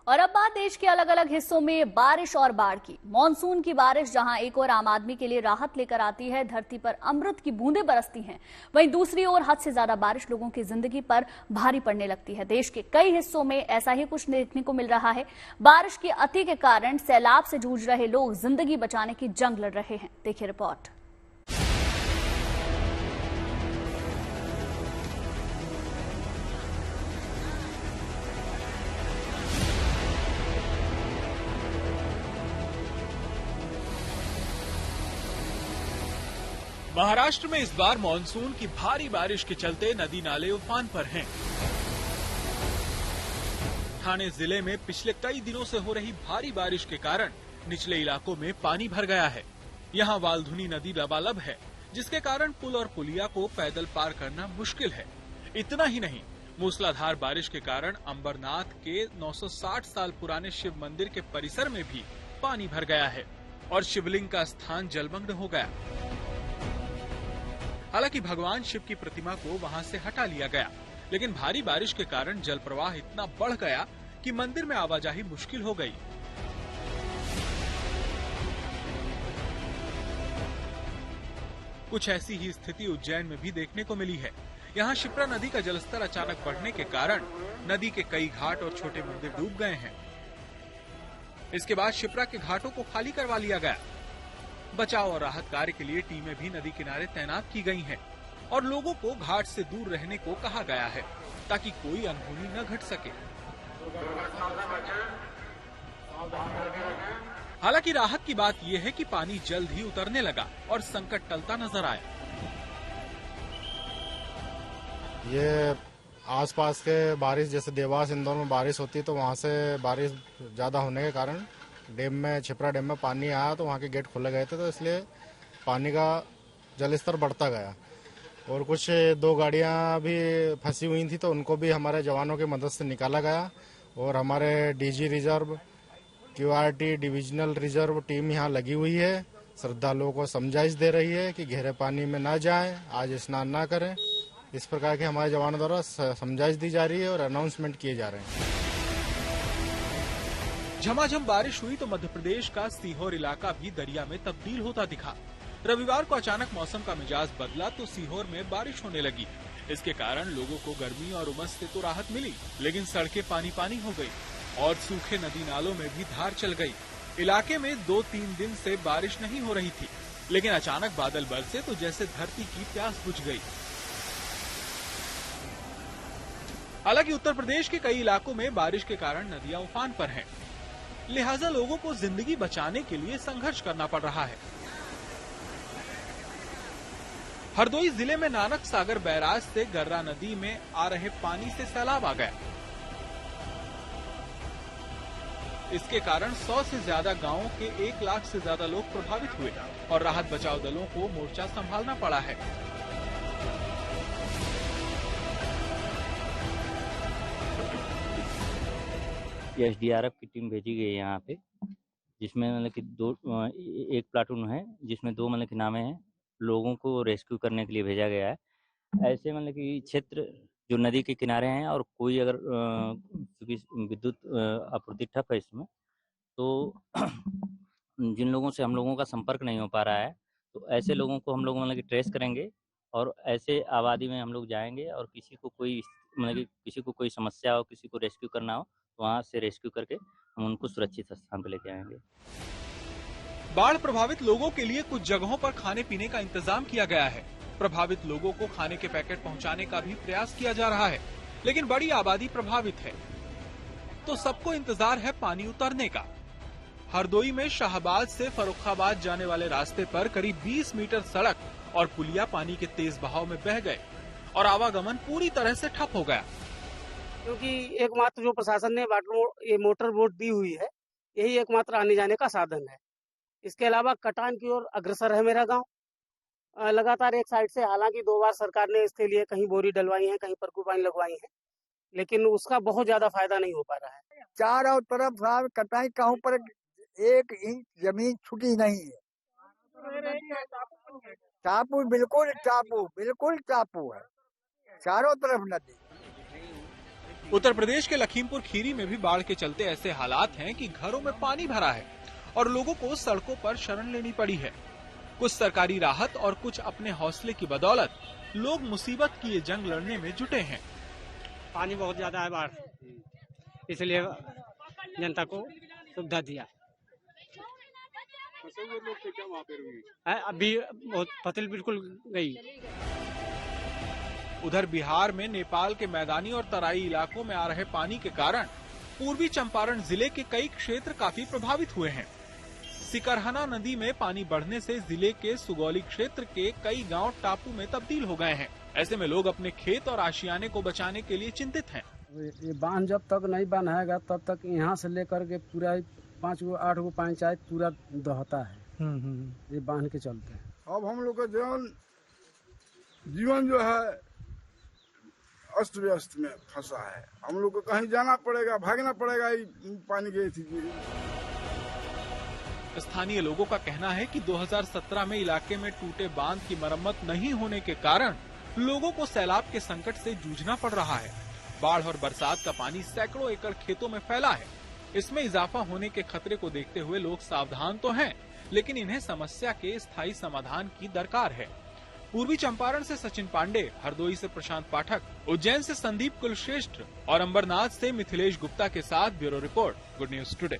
और अब बात देश के अलग अलग हिस्सों में बारिश और बाढ़ की। मानसून की बारिश जहां एक ओर आम आदमी के लिए राहत लेकर आती है, धरती पर अमृत की बूंदें बरसती हैं, वहीं दूसरी ओर हद से ज्यादा बारिश लोगों की जिंदगी पर भारी पड़ने लगती है। देश के कई हिस्सों में ऐसा ही कुछ देखने को मिल रहा है। बारिश की अति के कारण सैलाब से जूझ रहे लोग जिंदगी बचाने की जंग लड़ रहे हैं। देखिए रिपोर्ट। महाराष्ट्र में इस बार मानसून की भारी बारिश के चलते नदी नाले उफान पर हैं। ठाणे जिले में पिछले कई दिनों से हो रही भारी बारिश के कारण निचले इलाकों में पानी भर गया है। यहाँ वालधुनी नदी लबालब है, जिसके कारण पुल और पुलिया को पैदल पार करना मुश्किल है। इतना ही नहीं, मूसलाधार बारिश के कारण अंबरनाथ के 960 साल पुराने शिव मंदिर के परिसर में भी पानी भर गया है और शिवलिंग का स्थान जलमग्न हो गया। हालांकि भगवान शिव की प्रतिमा को वहां से हटा लिया गया, लेकिन भारी बारिश के कारण जल प्रवाह इतना बढ़ गया कि मंदिर में आवाजाही मुश्किल हो गई। कुछ ऐसी ही स्थिति उज्जैन में भी देखने को मिली है। यहाँ शिप्रा नदी का जलस्तर अचानक बढ़ने के कारण नदी के कई घाट और छोटे मंदिर डूब गए हैं। इसके बाद शिप्रा के घाटों को खाली करवा लिया गया। बचाव और राहत कार्य के लिए टीमें भी नदी किनारे तैनात की गई हैं और लोगों को घाट से दूर रहने को कहा गया है ताकि कोई अनहोनी न घट सके। हालांकि राहत की बात यह है कि पानी जल्द ही उतरने लगा और संकट टलता नजर आया। ये आसपास के बारिश, जैसे देवास इंदौर में बारिश होती है तो वहाँ से बारिश ज़्यादा होने के कारण डैम में, छिपरा डैम में पानी आया तो वहाँ के गेट खोले गए थे, तो इसलिए पानी का जल स्तर बढ़ता गया। और कुछ 2 गाड़ियाँ भी फंसी हुई थी तो उनको भी हमारे जवानों की मदद से निकाला गया और हमारे DG reserve, QRT divisional reserve team यहाँ लगी हुई है। श्रद्धालुओं को समझाइश दे रही है कि गहरे पानी में ना जाएं, आज स्नान ना करें। इस प्रकार के हमारे जवानों द्वारा समझाइश दी जा रही है और अनाउंसमेंट किए जा रहे हैं। झमाझम बारिश हुई तो मध्य प्रदेश का सीहोर इलाका भी दरिया में तब्दील होता दिखा। रविवार को अचानक मौसम का मिजाज बदला तो सीहोर में बारिश होने लगी। इसके कारण लोगों को गर्मी और उमस से तो राहत मिली, लेकिन सड़कें पानी पानी हो गई और सूखे नदी नालों में भी धार चल गई। इलाके में 2-3 दिन से बारिश नहीं हो रही थी, लेकिन अचानक बादल बरसे तो जैसे धरती की प्यास बुझ गई। हालांकि उत्तर प्रदेश के कई इलाकों में बारिश के कारण नदियां उफान पर हैं, लिहाजा लोगों को जिंदगी बचाने के लिए संघर्ष करना पड़ रहा है। हरदोई जिले में नानक सागर बैराज से गर्रा नदी में आ रहे पानी से सैलाब आ गया। इसके कारण 100 से ज्यादा गांवों के 1 लाख से ज्यादा लोग प्रभावित हुए और राहत बचाव दलों को मोर्चा संभालना पड़ा है। एसडीआरएफ की टीम भेजी गई है यहाँ पे, जिसमें मतलब कि एक प्लाटून है, जिसमें 2 मतलब कि नामे हैं। लोगों को रेस्क्यू करने के लिए भेजा गया है। ऐसे मतलब कि क्षेत्र जो नदी के किनारे हैं और कोई अगर क्योंकि विद्युत आपूर्ति ठप है इसमें, तो जिन लोगों से हम लोगों का संपर्क नहीं हो पा रहा है, तो ऐसे लोगों को हम लोग मतलब कि ट्रेस करेंगे और ऐसे आबादी में हम लोग जाएंगे और किसी को कोई समस्या हो, किसी को रेस्क्यू करना हो, वहाँ से रेस्क्यू करके हम उनको सुरक्षित स्थान पर लेके आएंगे। बाढ़ प्रभावित लोगों के लिए कुछ जगहों पर खाने पीने का इंतजाम किया गया है। प्रभावित लोगों को खाने के पैकेट पहुंचाने का भी प्रयास किया जा रहा है, लेकिन बड़ी आबादी प्रभावित है तो सबको इंतजार है पानी उतरने का। हरदोई में शाहबाद से फर्रुखाबाद जाने वाले रास्ते पर करीब 20 मीटर सड़क और पुलिया पानी के तेज बहाव में बह गए और आवागमन पूरी तरह से ठप हो गया। क्योंकि एकमात्र जो प्रशासन ने ये मोटर बोट दी हुई है, यही एकमात्र आने जाने का साधन है। इसके अलावा कटान की ओर अग्रसर है मेरा गांव। लगातार एक साइड से, हालांकि 2 बार सरकार ने इसके लिए कहीं बोरी डलवाई है, कहीं परकू पानी लगवाई है, लेकिन उसका बहुत ज्यादा फायदा नहीं हो पा रहा है। चारों तरफ साहब कटाई, कहूँ पर 1 इंच जमीन छुटी नहीं है। टापू, बिल्कुल टापू है, चारों तरफ नदी। उत्तर प्रदेश के लखीमपुर खीरी में भी बाढ़ के चलते ऐसे हालात हैं कि घरों में पानी भरा है और लोगों को सड़कों पर शरण लेनी पड़ी है। कुछ सरकारी राहत और कुछ अपने हौसले की बदौलत लोग मुसीबत की ये जंग लड़ने में जुटे हैं। पानी बहुत ज्यादा है बाढ़, इसलिए जनता को सुविधा दिया। लोग थे क्या वहाँ पे रुके? अभी बहुत फसल बिल्कुल गई। उधर बिहार में नेपाल के मैदानी और तराई इलाकों में आ रहे पानी के कारण पूर्वी चंपारण जिले के कई क्षेत्र काफी प्रभावित हुए हैं। सिकरहना नदी में पानी बढ़ने से जिले के सुगौली क्षेत्र के कई गांव टापू में तब्दील हो गए हैं। ऐसे में लोग अपने खेत और आशियाने को बचाने के लिए चिंतित हैं। ये बांध जब तक नहीं बनाएगा तब तक यहाँ से लेकर के पूरा 5 गो 8 गो पंचायत पूरा दहता है। ये बांध के चलते हैं। अब हम लोग का जीवन जो है अस्त व्यस्त में फंसा है। हम लोग को कहीं जाना पड़ेगा, भागना पड़ेगा पानी की स्थिति। स्थानीय लोगों का कहना है कि 2017 में इलाके में टूटे बांध की मरम्मत नहीं होने के कारण लोगों को सैलाब के संकट से जूझना पड़ रहा है। बाढ़ और बरसात का पानी सैकड़ों एकड़ खेतों में फैला है। इसमें इजाफा होने के खतरे को देखते हुए लोग सावधान तो हैं, लेकिन इन्हें समस्या के स्थायी समाधान की दरकार है। पूर्वी चंपारण से सचिन पांडे, हरदोई से प्रशांत पाठक, उज्जैन से संदीप कुलश्रेष्ठ और अंबरनाथ से मिथिलेश गुप्ता के साथ bureau report, good news today.